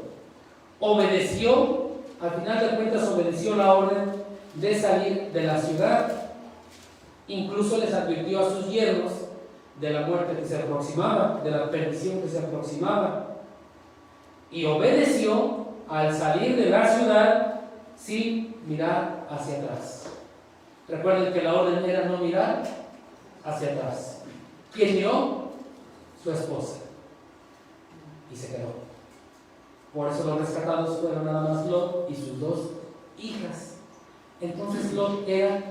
Obedeció, al final de cuentas obedeció la orden de salir de la ciudad. Incluso les advirtió a sus yernos de la muerte que se aproximaba, de la perdición que se aproximaba. Y obedeció al salir de la ciudad sin mirar hacia atrás. Recuerden que la orden era no mirar hacia atrás. ¿Quién miró? Su esposa. Y se quedó. Por eso los rescatados fueron nada más Lot y sus dos hijas. Entonces Lot era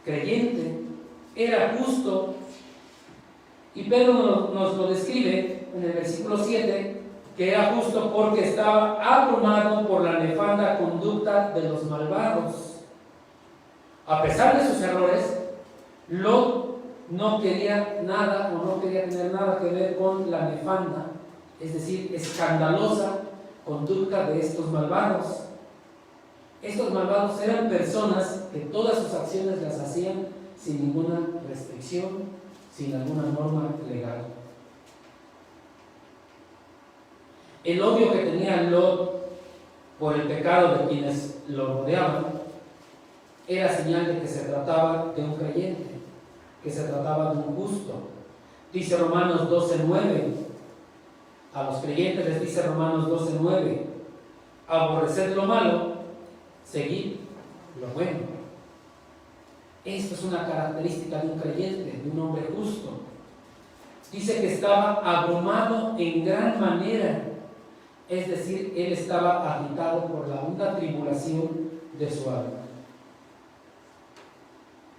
creyente, era justo. Y Pedro nos lo describe en el versículo 7, que era justo porque estaba abrumado por la nefanda conducta de los malvados. A pesar de sus errores, Lot no quería nada o no quería tener nada que ver con la nefanda, es decir, escandalosa conducta de estos malvados. Estos malvados eran personas que todas sus acciones las hacían sin ninguna restricción, sin alguna norma legal. El odio que tenía Lot por el pecado de quienes lo rodeaban era señal de que se trataba de un creyente, que se trataba de un justo. Dice Romanos 12:9. A los creyentes les dice Romanos 12:9: aborreced lo malo, seguid lo bueno. Esto es una característica de un creyente, de un hombre justo. Dice que estaba abrumado en gran manera, es decir, él estaba agitado por la honda tribulación de su alma.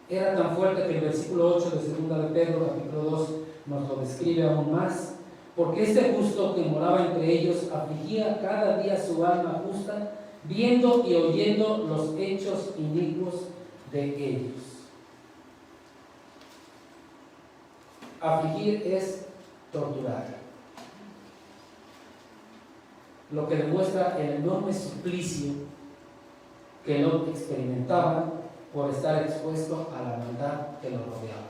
Era tan fuerte que el versículo 8 de 2 de Pedro, capítulo 2, nos lo describe aún más. Porque este justo que moraba entre ellos afligía cada día su alma justa, viendo y oyendo los hechos inicuos de ellos. Afligir es torturar, lo que demuestra el enorme suplicio que Lot experimentaba por estar expuesto a la maldad que lo rodeaba.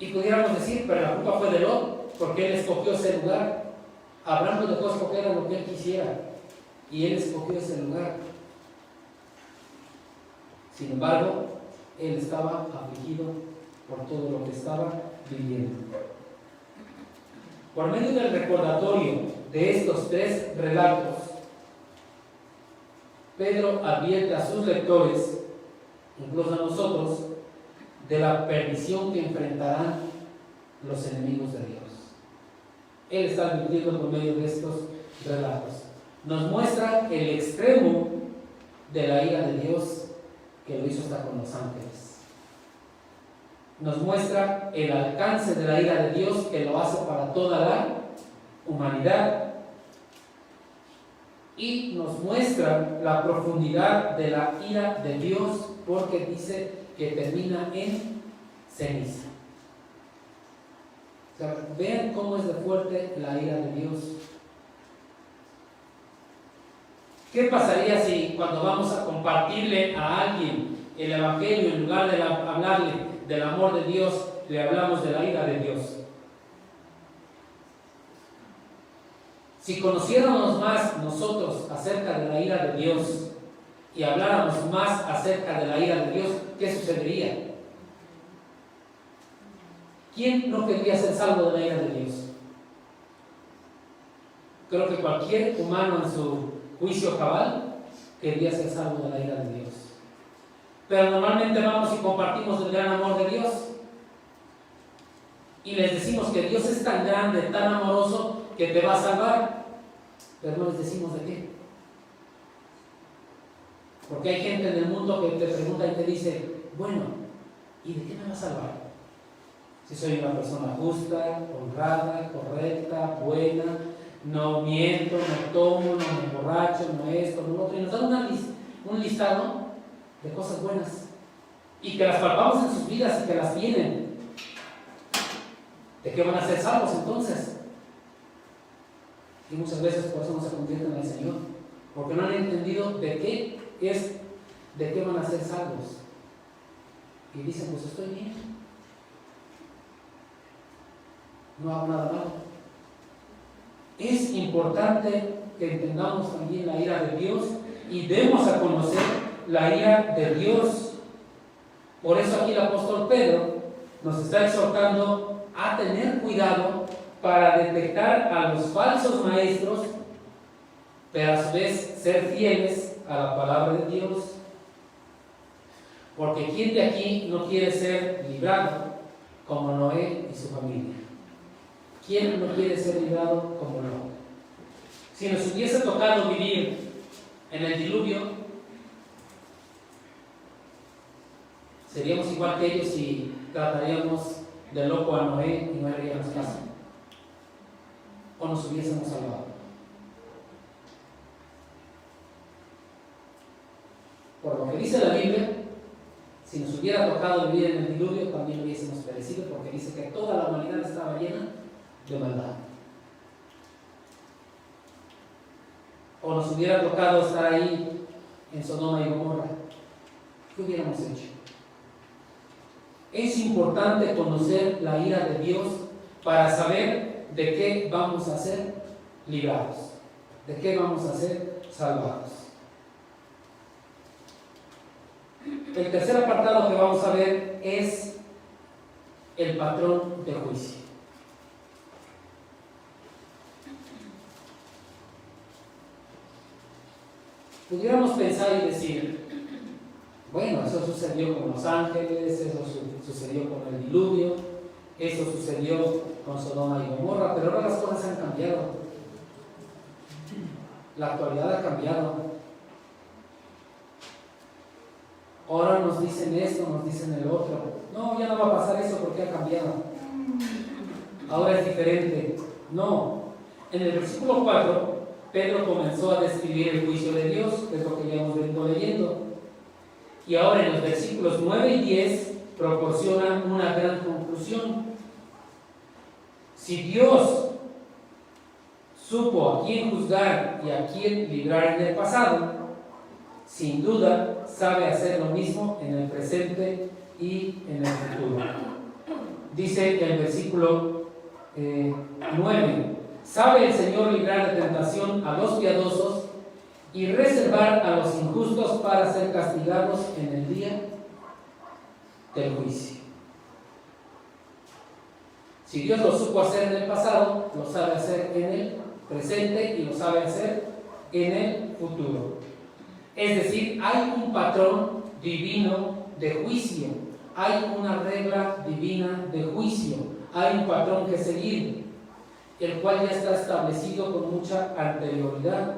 Y pudiéramos decir, pero la culpa fue de Lot, porque él escogió ese lugar. Abraham no dejó escoger a lo que él quisiera, y él escogió ese lugar. Sin embargo, él estaba afligido por todo lo que estaba viviendo. Por medio del recordatorio de estos tres relatos, Pedro advierte a sus lectores, incluso a nosotros, de la perdición que enfrentarán los enemigos de Dios. Él está advirtiendo por medio de estos relatos. Nos muestra el extremo de la ira de Dios, que lo hizo hasta con los ángeles. Nos muestra el alcance de la ira de Dios, que lo hace para toda la humanidad. Y nos muestra la profundidad de la ira de Dios, porque dice que termina en ceniza. O sea, vean cómo es de fuerte la ira de Dios. ¿Qué pasaría si cuando vamos a compartirle a alguien el Evangelio, en lugar de hablarle del amor de Dios, le hablamos de la ira de Dios? Si conociéramos más nosotros acerca de la ira de Dios y habláramos más acerca de la ira de Dios, ¿qué sucedería? ¿Quién no querría ser salvo de la ira de Dios? Creo que cualquier humano en su juicio cabal querría ser salvo de la ira de Dios. Pero normalmente vamos y compartimos el gran amor de Dios y les decimos que Dios es tan grande, tan amoroso, que te va a salvar, pero no les decimos de qué. Porque hay gente en el mundo que te pregunta y te dice, bueno, ¿y de qué me va a salvar? Si soy una persona justa, honrada, correcta, buena, no miento, no tomo, no me emborracho, no esto, no lo otro, y nos dan un listado de cosas buenas y que las palpamos en sus vidas y que las tienen. ¿De qué van a ser salvos entonces? Y muchas veces por eso no se convierten al Señor, porque no han entendido de qué van a ser salvos. Y dicen, pues estoy bien, no hago nada malo. Es importante que entendamos también la ira de Dios y demos a conocer la ira de Dios. Por eso aquí el apóstol Pedro nos está exhortando a tener cuidado para detectar a los falsos maestros, pero a su vez ser fieles a la palabra de Dios. Porque ¿quién de aquí no quiere ser librado como Noé y su familia? ¿Quién no quiere ser librado como Noé? Si nos hubiese tocado vivir en el diluvio, seríamos igual que ellos y trataríamos de loco a Noé y no haríamos caso. O nos hubiésemos salvado. Por lo que dice la Biblia, si nos hubiera tocado vivir en el diluvio, también hubiésemos perecido, porque dice que toda la humanidad estaba llena de maldad. O nos hubiera tocado estar ahí en Sodoma y Gomorra, ¿qué hubiéramos hecho? Es importante conocer la ira de Dios para saber de qué vamos a ser librados, de qué vamos a ser salvados. El tercer apartado que vamos a ver es el patrón de juicio. Pudiéramos pensar y decir, bueno, eso sucedió con los ángeles, eso sucedió con el diluvio, eso sucedió con Sodoma y Gomorra, pero ahora las cosas han cambiado. La actualidad ha cambiado. Ahora nos dicen esto, nos dicen el otro. No, ya no va a pasar eso porque ha cambiado. Ahora es diferente. No. En el versículo 4, Pedro comenzó a describir el juicio de Dios, que es lo que ya hemos venido leyendo. Y ahora en los versículos 9 y 10 proporciona una gran conclusión. Si Dios supo a quién juzgar y a quién librar en el pasado, sin duda sabe hacer lo mismo en el presente y en el futuro. dice el versículo 9: sabe el Señor librar de tentación a los piadosos y reservar a los injustos para ser castigados en el día del juicio. Si Dios lo supo hacer en el pasado, lo sabe hacer en el presente y lo sabe hacer en el futuro. Es decir, hay un patrón divino de juicio, hay una regla divina de juicio, hay un patrón que seguir, el cual ya está establecido con mucha anterioridad.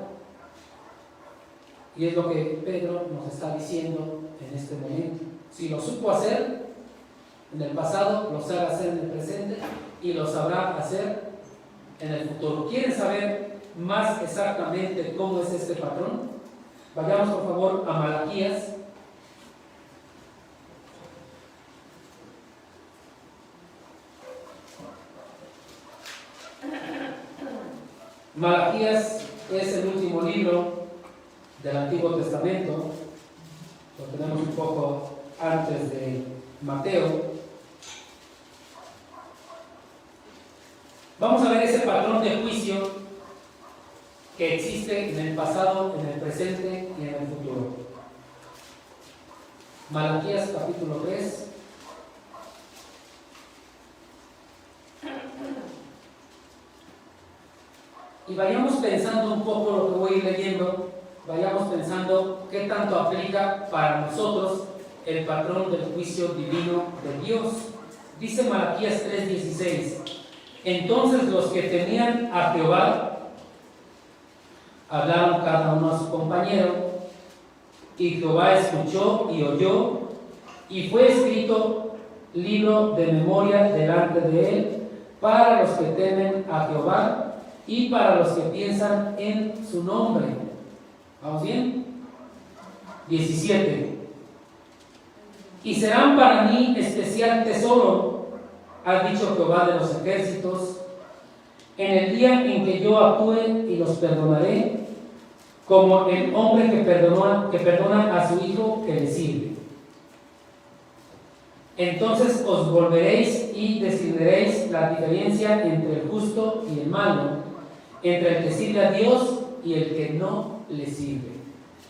Y es lo que Pedro nos está diciendo en este momento. Si lo supo hacer en el pasado, lo sabe hacer en el presente y lo sabrá hacer en el futuro. ¿Quieren saber más exactamente cómo es este patrón? Vayamos por favor a Malaquías. Malaquías es el último libro del Antiguo Testamento. Lo tenemos un poco antes de Mateo. Vamos a ver ese patrón de juicio que existe en el pasado, en el presente y en el futuro. Malaquías capítulo 3. Y vayamos pensando un poco lo que voy a ir leyendo, vayamos pensando qué tanto aplica para nosotros el patrón del juicio divino de Dios. Dice Malaquías 3:16: entonces los que temían a Jehová hablaron cada uno a su compañero, y Jehová escuchó y oyó, y fue escrito libro de memoria delante de él para los que temen a Jehová y para los que piensan en su nombre. ¿Vamos bien? 17: y serán para mí especial tesoro, ha dicho Jehová de los ejércitos, en el día en que yo actúe y los perdonaré, como el hombre que perdona a su hijo que le sirve. Entonces os volveréis y discerniréis la diferencia entre el justo y el malo, entre el que sirve a Dios y el que no le sirve.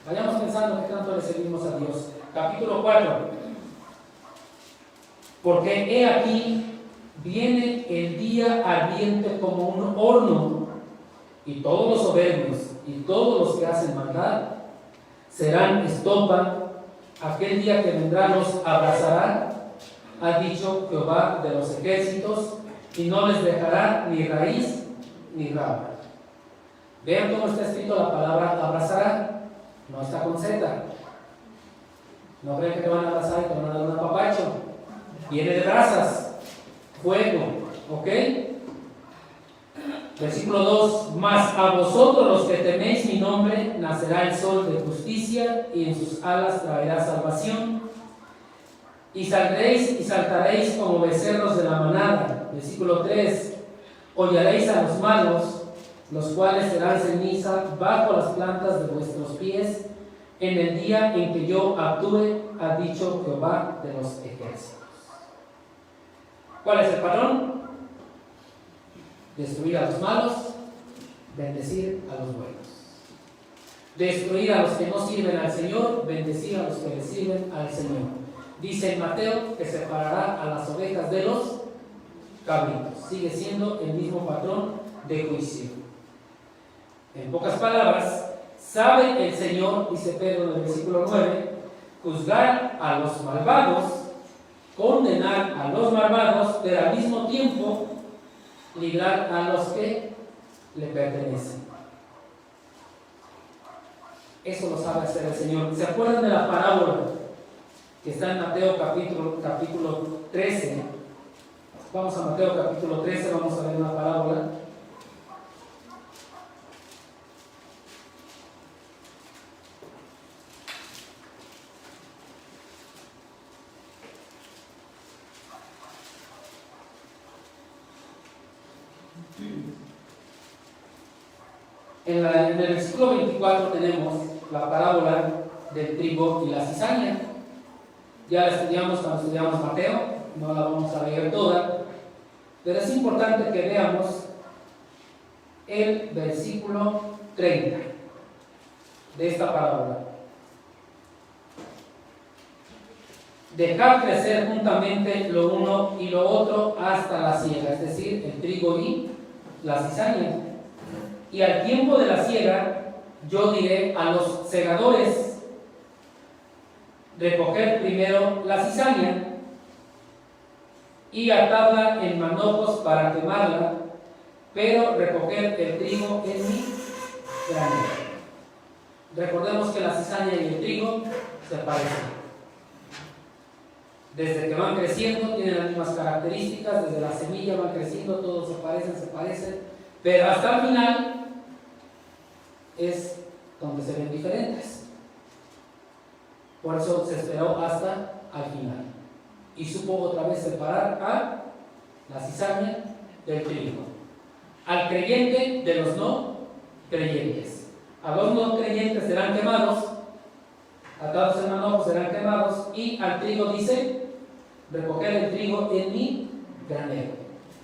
Vayamos pensando qué tanto le servimos a Dios. Capítulo 4: porque he aquí viene el día ardiente como un horno, y todos los soberbios y todos los que hacen maldad serán estopa. Aquel día que vendrá los abrazará, ha dicho Jehová de los ejércitos, y no les dejará ni raíz ni rama. Vean cómo está escrito la palabra abrazará, no está con Z. No creen que te van a abrazar y te van a dar un apapacho. Viene de brasas, fuego, ¿ok? Versículo 2: mas a vosotros los que teméis mi nombre nacerá el sol de justicia, y en sus alas traerá salvación, y saldréis y saltaréis como becerros de la manada. Versículo 3: hollaréis a los malos, los cuales serán ceniza bajo las plantas de vuestros pies, en el día en que yo actúe, ha dicho Jehová de los ejércitos. ¿Cuál es el patrón? Destruir a los malos, bendecir a los buenos. Destruir a los que no sirven al Señor, bendecir a los que le sirven al Señor. Dice en Mateo que separará a las ovejas de los cabritos. Sigue siendo el mismo patrón de juicio. En pocas palabras, sabe el Señor, dice Pedro en el versículo 9, juzgar a los malvados, condenar a los malvados, pero al mismo tiempo librar a los que le pertenecen. Eso lo sabe hacer el Señor. ¿Se acuerdan de la parábola que está en Mateo capítulo 13? Vamos a Mateo capítulo 13, vamos a ver una parábola. En el versículo 24 tenemos la parábola del trigo y la cizaña. Ya la estudiamos cuando estudiamos Mateo. no la vamos a leer toda, pero es importante que veamos el versículo 30 de esta parábola. Dejad crecer juntamente lo uno y lo otro hasta la siega, es decir, el trigo y la cizaña. Y al tiempo de la siega, yo diré a los segadores: recoger primero la cizaña y atadla en manojos para quemarla, pero recoger el trigo en mi granero. Recordemos que la cizaña y el trigo se parecen. Desde que van creciendo tienen las mismas características, desde la semilla van creciendo, todos se parecen, pero hasta el final es donde se ven diferentes. Por eso se esperó hasta al final. Y supo otra vez separar a la cizaña del trigo, al creyente de los no creyentes. A los no creyentes serán quemados, atados en manojos serán quemados, y al trigo dice: recoger el trigo en mi granero,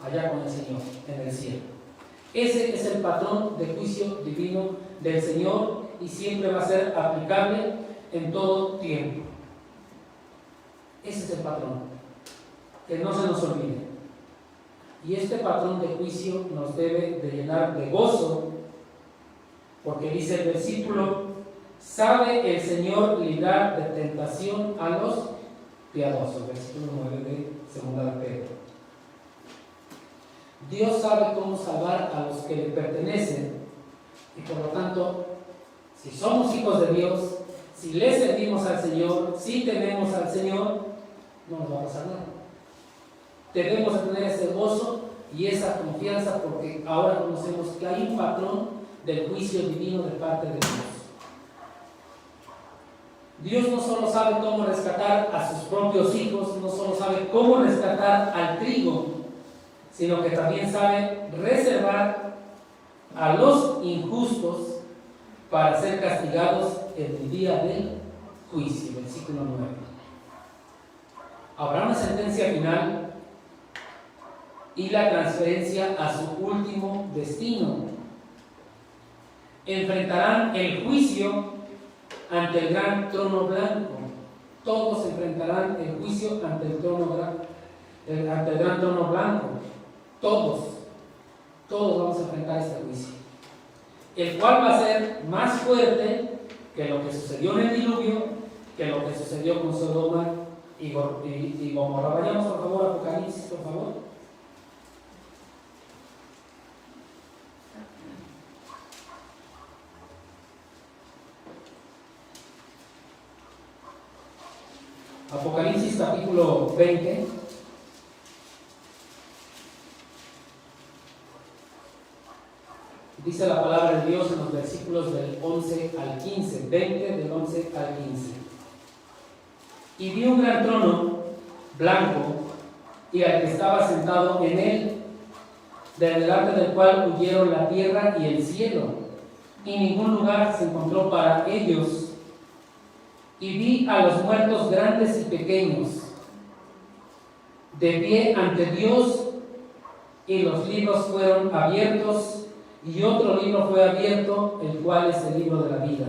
allá con el Señor, en el cielo. Ese es el patrón de juicio divino del Señor y siempre va a ser aplicable en todo tiempo. Ese es el patrón, que no se nos olvide. Y este patrón de juicio nos debe de llenar de gozo, porque dice el versículo: sabe el Señor librar de tentación a los piadosos, versículo 9 de 2 de Pedro. Dios sabe cómo salvar a los que le pertenecen, y por lo tanto, si somos hijos de Dios, si le servimos al Señor, si tememos al Señor, no nos va a pasar nada. Debemos de tener ese gozo y esa confianza, porque ahora conocemos que hay un patrón del juicio divino de parte de Dios. Dios no solo sabe cómo rescatar a sus propios hijos, no solo sabe cómo rescatar al trigo, sino que también sabe reservar a los injustos para ser castigados en el día del juicio. Versículo 9. Habrá una sentencia final y la transferencia a su último destino. Enfrentarán el juicio ante el gran trono blanco. Todos enfrentarán el juicio ante el gran trono blanco. Todos vamos a enfrentar este juicio, el cual va a ser más fuerte que lo que sucedió en el diluvio, que lo que sucedió con Sodoma y Gomorra. Vayamos por favor a Apocalipsis, por favor. Apocalipsis capítulo 20. Dice la palabra de Dios en los versículos del 11 al 15, 20 del 11 al 15. Y vi un gran trono blanco y al que estaba sentado en él, de delante del cual huyeron la tierra y el cielo, y ningún lugar se encontró para ellos. Y vi a los muertos grandes y pequeños, de pie ante Dios, y los libros fueron abiertos, y otro libro fue abierto, el cual es el libro de la vida.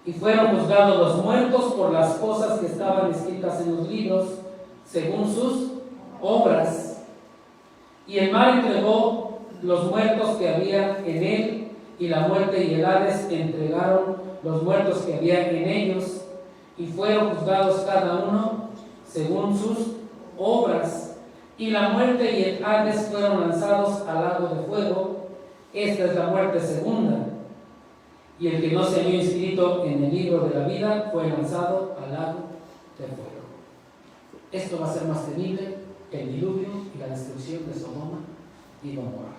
Y fueron juzgados los muertos por las cosas que estaban escritas en los libros, según sus obras. Y el mar entregó los muertos que había en él, y la muerte y el Hades entregaron los muertos que había en ellos, y fueron juzgados cada uno según sus obras. Y la muerte y el Hades fueron lanzados al lago de fuego. Esta es la muerte segunda. Y el que no se halló inscrito en el libro de la vida fue lanzado al lago de fuego. Esto va a ser más temible que el diluvio y la destrucción de Sodoma y Gomorra.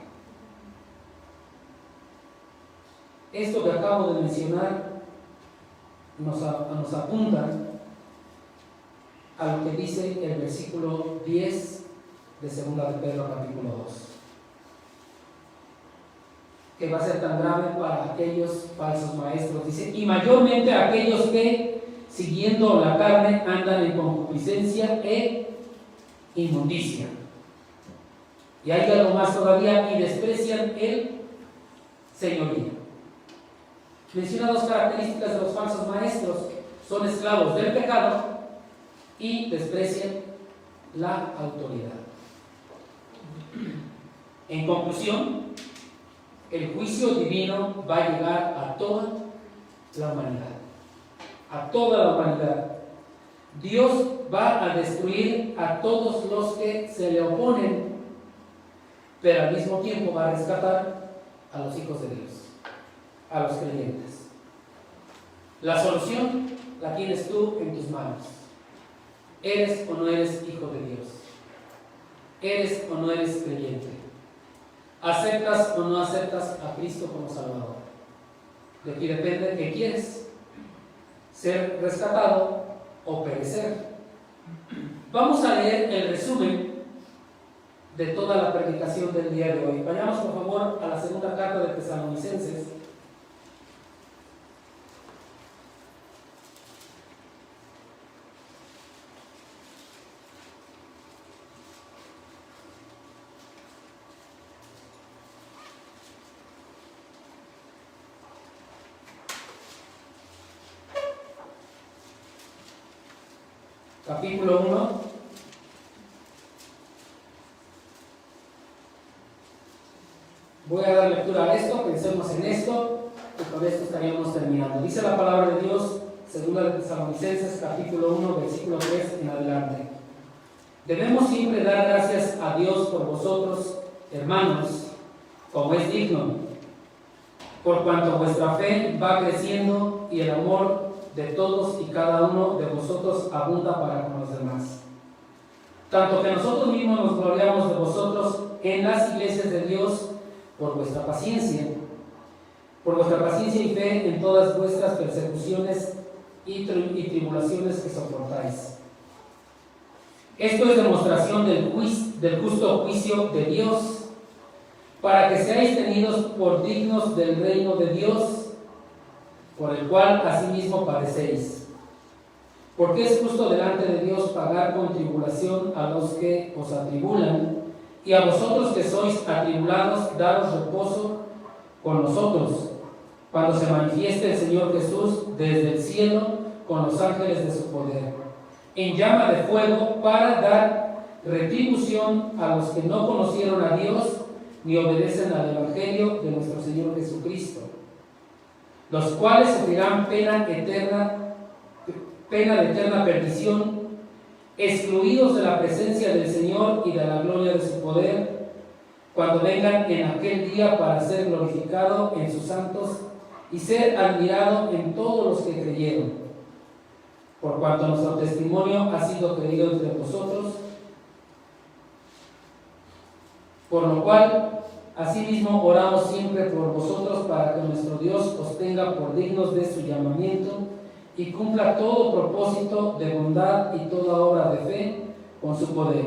Esto que acabo de mencionar nos apunta a lo que dice el versículo 10 de 2 de Pedro capítulo 2, que va a ser tan grave para aquellos falsos maestros. Dice: y mayormente a aquellos que, siguiendo la carne, andan en concupiscencia e inmundicia. Y hay algo más todavía, y desprecian el señorío. Menciona dos características de los falsos maestros: son esclavos del pecado y desprecian la autoridad. En conclusión, el juicio divino va a llegar a toda la humanidad. A toda la humanidad. Dios va a destruir a todos los que se le oponen, pero al mismo tiempo va a rescatar a los hijos de Dios, a los creyentes. La solución la tienes tú en tus manos. ¿Eres o no eres hijo de Dios? ¿Eres o no eres creyente? ¿Aceptas o no aceptas a Cristo como Salvador? De ti depende qué quieres: ser rescatado o perecer. Vamos a leer el resumen de toda la predicación del día de hoy. Vayamos por favor a la segunda carta de Tesalonicenses. Capítulo 1. Voy a dar lectura a esto, pensemos en esto y con esto estaríamos terminando. Dice la palabra de Dios, segunda de Tesalonicenses, capítulo 1, versículo 3 en adelante. Debemos siempre dar gracias a Dios por vosotros, hermanos, como es digno, por cuanto vuestra fe va creciendo y el amor de todos y cada uno de vosotros abunda para con los demás. Tanto que nosotros mismos nos gloriamos de vosotros en las iglesias de Dios por vuestra paciencia y fe en todas vuestras persecuciones y tribulaciones que soportáis. Esto es demostración del justo juicio de Dios, para que seáis tenidos por dignos del reino de Dios, por el cual asimismo padecéis. Porque es justo delante de Dios pagar con tribulación a los que os atribulan, y a vosotros que sois atribulados, daros reposo con nosotros, cuando se manifieste el Señor Jesús desde el cielo con los ángeles de su poder, en llama de fuego, para dar retribución a los que no conocieron a Dios ni obedecen al Evangelio de nuestro Señor Jesucristo, los cuales sufrirán pena de eterna perdición, excluidos de la presencia del Señor y de la gloria de su poder, cuando vengan en aquel día para ser glorificado en sus santos y ser admirado en todos los que creyeron, por cuanto nuestro testimonio ha sido creído entre vosotros, por lo cual asimismo oramos siempre por vosotros, para que nuestro Dios os tenga por dignos de su llamamiento y cumpla todo propósito de bondad y toda obra de fe con su poder,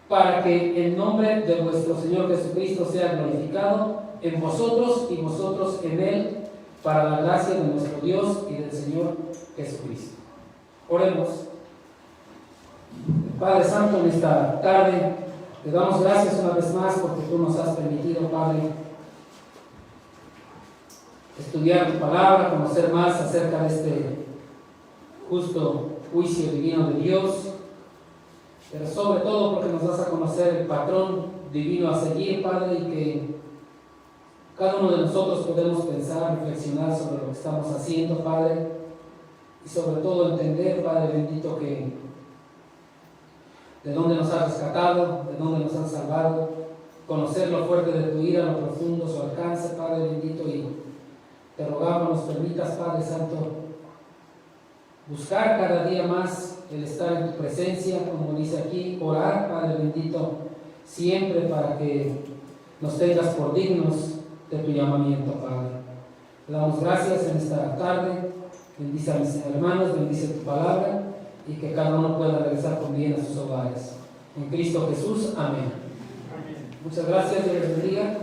para que el nombre de vuestro Señor Jesucristo sea glorificado en vosotros y vosotros en Él, para la gracia de nuestro Dios y del Señor Jesucristo. Oremos. Padre Santo, en esta tarde te damos gracias una vez más porque tú nos has permitido, Padre, estudiar tu palabra, conocer más acerca de este justo juicio divino de Dios, pero sobre todo porque nos das a conocer el patrón divino a seguir, Padre, y que cada uno de nosotros podemos pensar, reflexionar sobre lo que estamos haciendo, Padre, y sobre todo entender, Padre bendito, que de dónde nos has rescatado, de dónde nos has salvado, conocer lo fuerte de tu ira, lo profundo, su alcance, Padre bendito, y te rogamos nos permitas, Padre Santo, buscar cada día más el estar en tu presencia, como dice aquí, orar, Padre bendito, siempre para que nos tengas por dignos de tu llamamiento, Padre. Te damos gracias en esta tarde, bendice a mis hermanos, bendice tu palabra, y que cada uno pueda regresar con bien a sus hogares. En Cristo Jesús, amén. Muchas gracias, Dios les bendiga.